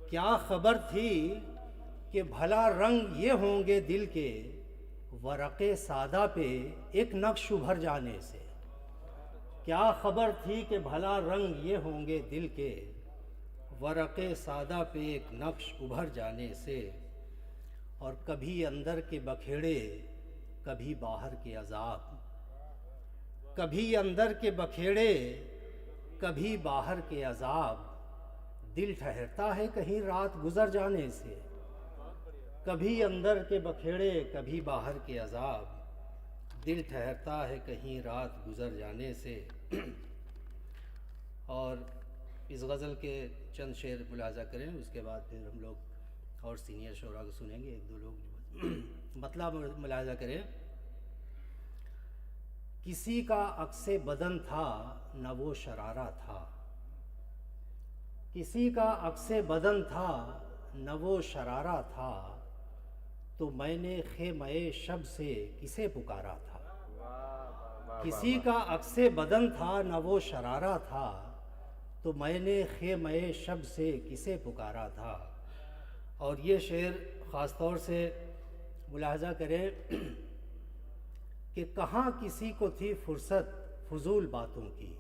क्या खबर थी कि भला रंग ये होंगे दिल के, वरक़े सादा पे एक नक्श उभर जाने से। क्या खबर थी कि भला रंग ये होंगे दिल के, वरक़े सादा पे एक नक्श उभर जाने से। और कभी अंदर के बखेड़े कभी बाहर के अजाब, कभी अंदर के बखेड़े कभी बाहर के अजाब, दिल ठहरता है कहीं रात गुजर जाने से। कभी अंदर के बखेड़े कभी बाहर के अजाब, दिल ठहरता है कहीं रात गुजर जाने से। और इस गज़ल के चंद शेर मुलाजा करें, उसके बाद फिर हम लोग और सीनियर शोरा को सुनेंगे, एक दो लोग मतलब मुलाजा करें। किसी का अक्से बदन था न वो शरारा था, किसी का अक्से बदन था न वो शरारा था, तो मैंने ख़ेमए शब से किसे पुकारा था। किसी का अक्से बदन था न वो शरारा था, तो मैंने ख़ेमए शब से किसे पुकारा था। और ये शेर ख़ास तौर से मुलाहज़ा करें कि कहाँ किसी को थी फुर्सत फजूल बातों की।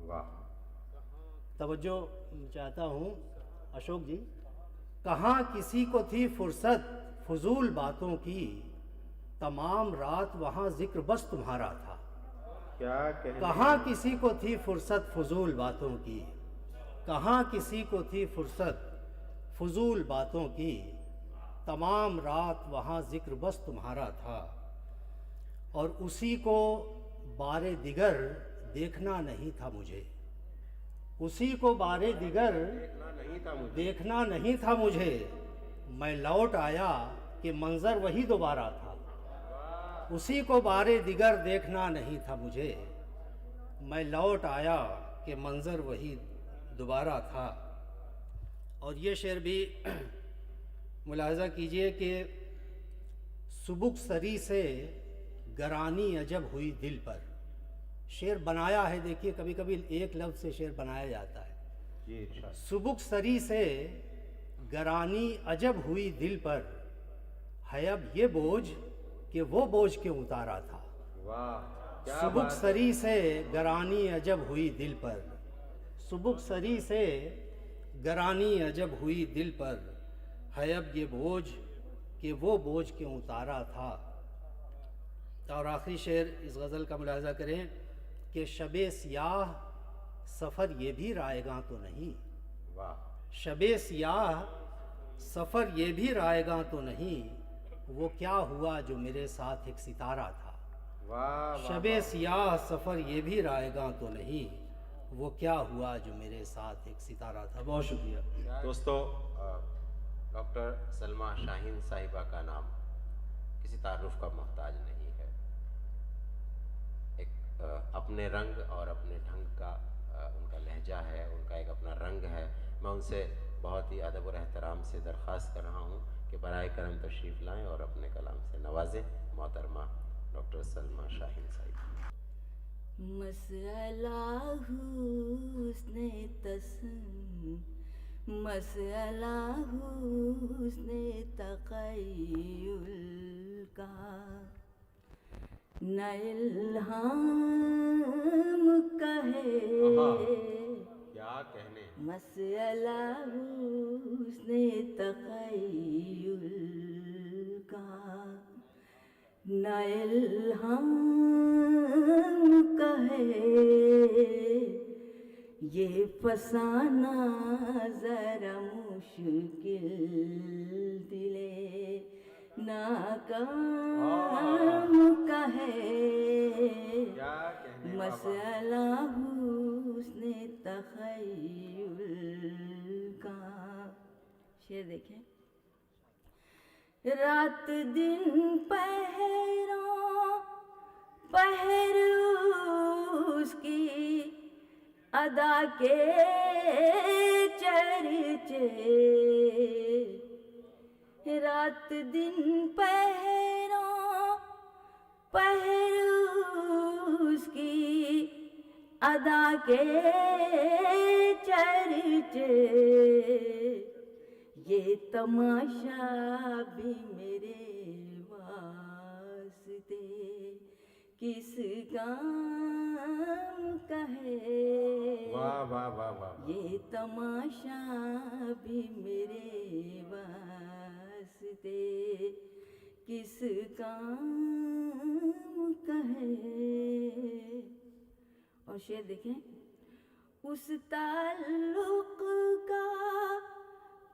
वाह। तवज्जो चाहता हूँ अशोक जी, कहाँ किसी को थी फुर्सत फजूल बातों की, तमाम रात वहाँ जिक्र बस तुम्हारा था। क्या कहने, कहाँ किसी को थी फुर्सत फजूल बातों की, कहाँ किसी को थी फुर्सत फजूल बातों की, तमाम रात वहाँ जिक्र बस तुम्हारा था। और उसी को बारे दिगर देखना नहीं था मुझे, उसी को बारे दिगर देखना नहीं था मुझे। मैं लौट आया कि मंजर वही दोबारा था, उसी को बारे दिगर देखना नहीं था मुझे। मैं लौट आया कि मंजर वही दोबारा था। और ये शेर भी मुलाहजा कीजिए कि सुबुक सरी से गरानी अजब हुई दिल पर। शेर बनाया है, देखिए कभी कभी एक लफ्ज़ से शेर बनाया जाता है। सुबुक सरी से गरानी अजब हुई दिल पर, है अब ये बोझ कि वो बोझ क्यों उतारा था। सुबुक सरी से गरानी अजब हुई दिल पर, सुबुक सरी से गरानी अजब हुई दिल पर, है अब ये बोझ कि वो बोझ क्यों उतारा था। और आखिरी शेर इस गज़ल का मुलाहजा करें कि शबे सियाह सफ़र ये भी रायगां तो नहीं। शबे सियाह सफ़र ये भी रायगां तो नहीं, वो क्या हुआ जो मेरे साथ एक सितारा था। शबे सियाह सफ़र ये भी रायगां तो नहीं, वो क्या हुआ जो मेरे साथ एक सितारा था। बहुत शुक्रिया दोस्तों। डॉक्टर सलमा शाहीन साहिबा का नाम किसी तारुफ का मोहताज नहीं है। एक अपने रंग और अपने ढंग का उनका लहजा है, उनका एक अपना रंग है। मैं उनसे बहुत ही अदब और एहतराम से दरख्वास्त कर रहा हूँ कि बराए करम तशरीफ़ लाएँ और अपने कलाम से नवाजें मोहतरमा डॉक्टर सलमा शाहीन साहिबा। मसअला हुस्न तस्म, मसअला हुस्न तक़य्युल का, न इल्हाम कहे क्या कहने। मसअला हुस्न तक़य्युल का, न इल्हाम कहे, ये फसाना ज़रा मुश्किल दिले नाकाम कहे। मसला हुस्न तख़य्युल का। शेर देखें। रात दिन पहर उसकी अदा के चर्चे, रात दिन पहर उसकी अदा के चर्चे, ये तमाशा भी मेरे वास्ते किस काम का है। वाह वाह वाह वाह। ये तमाशा भी मेरे वास्ते किस काम का है। और शेर देखें। उस ताल्लुक का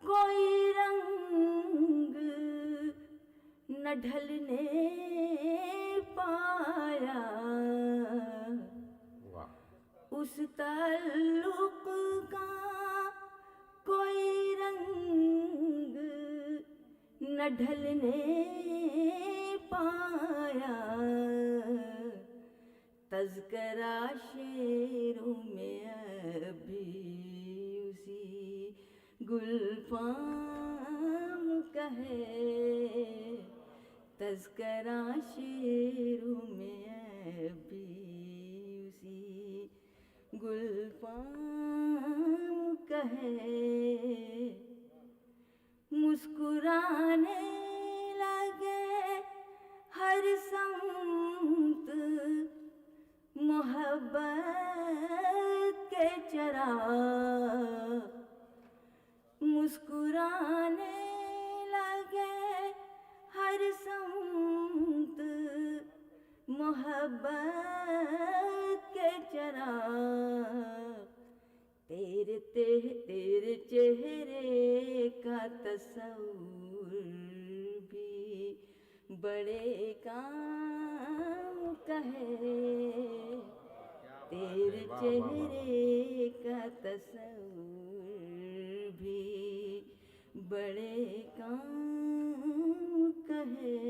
कोई रंग न ढलने पाया, उस ताल्लुक का कोई रंग न ढलने पाया, तज़करा शेरों में अभी उसी गुलफाम का है, तज़करा शेरों में अभी उसी गुलफाम का है। मुस्कुराने लगे हर संत मोहब्बत के चराग, मुस्कुराने लगे हर संत मोहब्बत के चराग, तेरे तेरे चेहरे का तस्वुर भी बड़े काम का है, तेरे चेहरे का तस्वुर भी बड़े काम का है।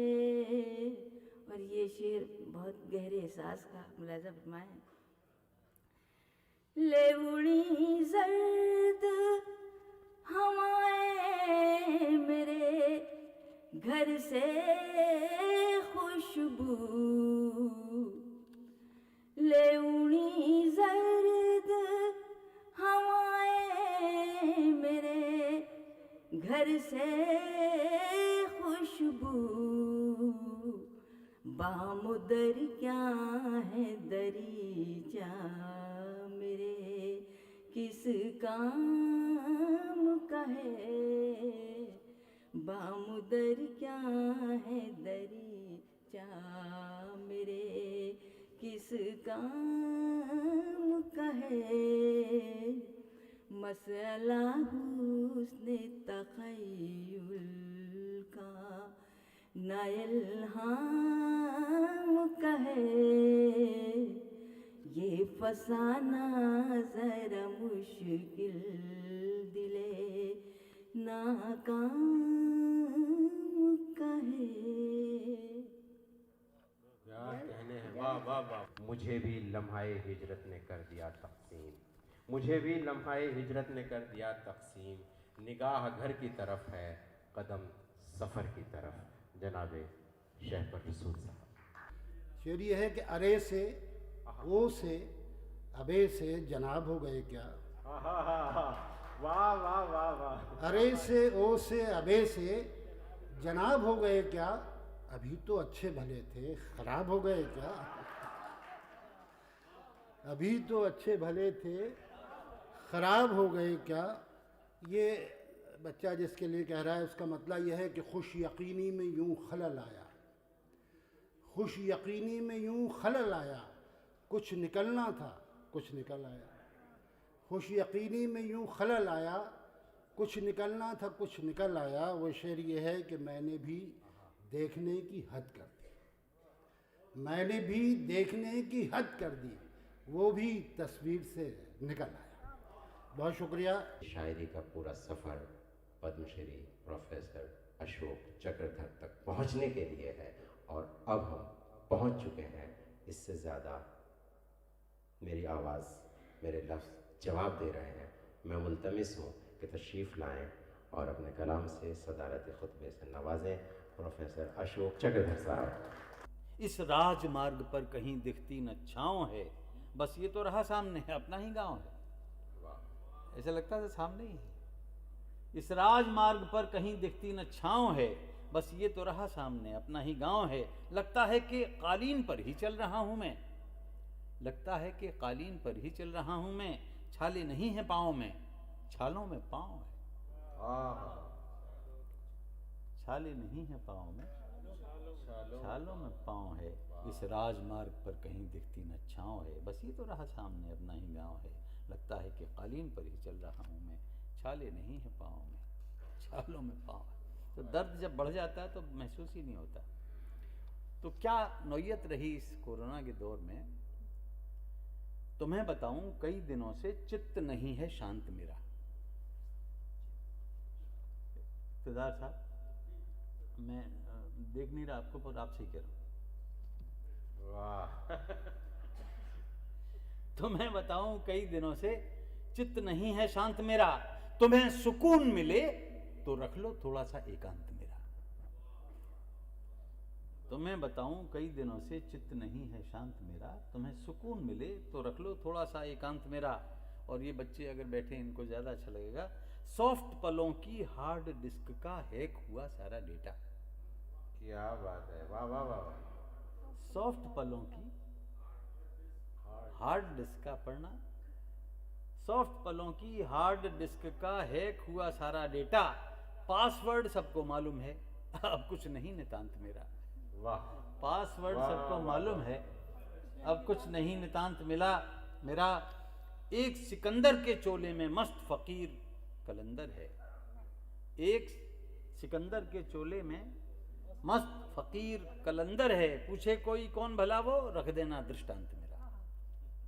और ये शेर बहुत गहरे एहसास का मुलाजा फरमाए। ले उड़ी जर्द हवाएं मेरे घर से खुशबू, ले उड़ी जर्द हवाएं मेरे घर से खुशबू, बामुदर क्या है दरीचा मेरे किस काम का है, बामुदर क्या है दरीचा मेरे किस काम का है। मसला हुस्न तख़य्युल का ना इल्हाम का है, ये फसाना ज़रा मुश्किल दिले नाकाम का है। क्या कहने हैं, वाह वाह वाह। मुझे भी लम्हाए हिजरत ने कर दिया तक़सीम, मुझे भी लम्हाए हिजरत ने कर दिया तक़सीम, निगाह घर की तरफ है कदम सफ़र की तरफ। जनाबे शहबर रसूल साहब। शेर ये है कि अरे से ओ से अबे से जनाब हो गए क्या, वाह वाह वाह वाह। अरे से ओ से अबे से जनाब हो गए क्या, अभी तो अच्छे भले थे खराब हो गए क्या, अभी तो अच्छे भले थे खराब हो गए क्या। ये बच्चा जिसके लिए कह रहा है उसका मतलब यह है कि खुश यकीनी में यूं खलल आया, खुश यकीनी में यूं खलल आया, कुछ निकलना था कुछ निकल आया, खुश यकीनी में यूं खलल आया, कुछ निकलना था कुछ निकल आया। वो शेर ये है कि मैंने भी देखने की हद कर दी, मैंने भी देखने की हद कर दी, वो भी तस्वीर से निकल आया। बहुत शुक्रिया। शायरी का पूरा सफ़र पद्मश्री प्रोफेसर अशोक चक्रधर तक पहुंचने के लिए है और अब हम पहुंच चुके हैं। इससे ज़्यादा मेरी आवाज़ मेरे लफ्ज़ जवाब दे रहे हैं। मैं मुल्तमिस हूँ कि तशरीफ़ लाएं और अपने कलाम से सदारत खुतबे से नवाजें प्रोफेसर अशोक चक्रधर साहब। इस राजमार्ग पर कहीं दिखती न छाँव है, बस ये तो रहा सामने है अपना ही गांव है। ऐसा लगता था सामने ही है। इस राजमार्ग पर कहीं दिखती न छाँव है, बस ये तो रहा सामने अपना ही गांव है। लगता है कि कालीन पर ही चल रहा हूँ मैं, लगता है कि कालीन पर ही चल रहा हूँ मैं। छाले नहीं है पाँव में, छालों में पाँव है। छाले नहीं है पाँव में, छालों में पाँव है। इस राजमार्ग पर कहीं दिखती न छाँव है, बस ये तो रहा सामने अपना ही गांव है। लगता है कि कालीन पर ही चल रहा हूँ मैं, छाले नहीं है पाँव में, छालों में पाँव है। तो दर्द जब बढ़ जाता है तो महसूस ही नहीं होता। तो क्या नौयत रही इस कोरोना के दौर में, तुम्हें बताऊं कई दिनों से चित्त नहीं है शांत मेरा। इक़्तिदार साहब, मैं देख नहीं रहा आपको पर आपसे ही कह रहा हूं। वाह। तुम्हें बताऊं कई दिनों से चित्त नहीं है शांत मेरा, तुम्हें सुकून मिले तो रख लो थोड़ा सा एकांत मेरा। तुम्हें बताऊं कई दिनों से चित्त नहीं है शांत मेरा, तुम्हें सुकून मिले तो रख लो थोड़ा सा एकांत मेरा। और ये बच्चे अगर बैठे इनको ज़्यादा अच्छा लगेगा। सॉफ्ट पलों की हार्ड डिस्क का हैक हुआ सारा डेटा। क्या बात है, वाह वाह वाह। सॉफ्ट पलों की हार्ड डिस्क का पढ़ना, सॉफ्ट पलों की हार्ड डिस्क का हैक हुआ सारा डेटा। पासवर्ड सबको मालूम है, अब कुछ नहीं नितांत मेरा। वाह। पासवर्ड सबको मालूम है, अब कुछ नहीं नितांत मिला मेरा। एक सिकंदर के चोले में मस्त फकीर कलंदर है। एक सिकंदर के चोले में मस्त फकीर कलंदर है। पूछे कोई कौन भला वो, रख देना दृष्टांत मेरा।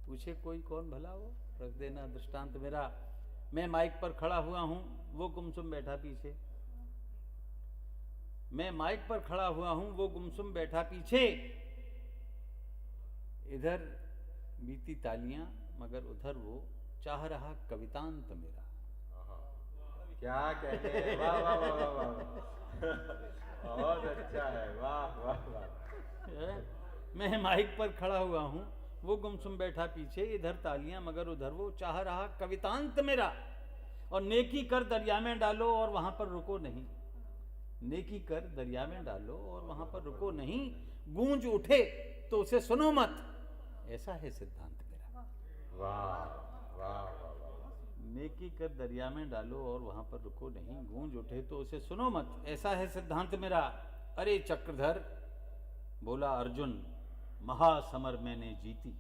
पूछे कोई कौन भला वो, रख देना दृष्टांत मेरा। मैं माइक पर खड़ा हुआ हूं, वो गुमसुम बैठा पीछे। मैं माइक पर खड़ा हुआ हूं, वो गुमसुम बैठा पीछे। इधर बीती तालियां मगर उधर वो चाह रहा कवितांत मेरा। क्या कहते हैं, वाह वाह वाह वाह वाह, बहुत अच्छा है, वाह वाह वाह। मैं माइक पर खड़ा हुआ हूं, वो गुमसुम बैठा पीछे। इधर तालियां मगर उधर वो चाह रहा कवितांत मेरा। और नेकी कर दरिया में डालो और वहां पर रुको नहीं। नेकी कर दरिया में डालो और वहां पर रुको नहीं। गूंज उठे तो उसे सुनो मत, ऐसा है सिद्धांत मेरा। वाह वाह वाह वाह। नेकी कर दरिया में डालो और वहां पर रुको नहीं। गूंज उठे तो उसे सुनो मत, ऐसा है सिद्धांत मेरा। अरे चक्रधर, बोला अर्जुन, महासमर मैंने जीती।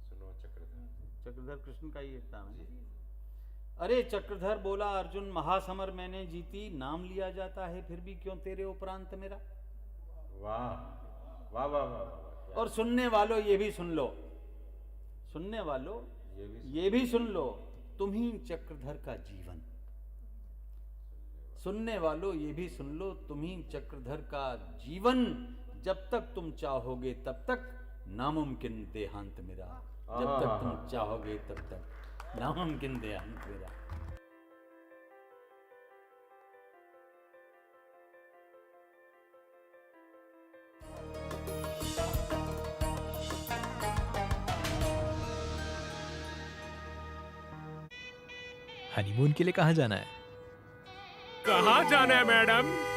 सुनो चक्रधर। चक्रधर कृष्ण का ही एक नाम है। अरे चक्रधर, बोला अर्जुन, महासमर मैंने जीती। नाम लिया जाता है फिर भी क्यों तेरे उपरांत मेरा। वाह वाह वाह वाह। और सुनने वालों ये भी सुन लो, सुनने वालों ये भी सुन लो, तुम ही चक्रधर का जीवन। सुनने वालों ये भी सुन लो, तुम ही चक्रधर का जीवन। जब तक तुम चाहोगे तब तक नामुमकिन देहांत मेरा। जब तक तुम चाहोगे तब तक नामुमकिन देहांत मेरा। हनीमून के लिए कहाँ जाना है? कहाँ जाना है मैडम?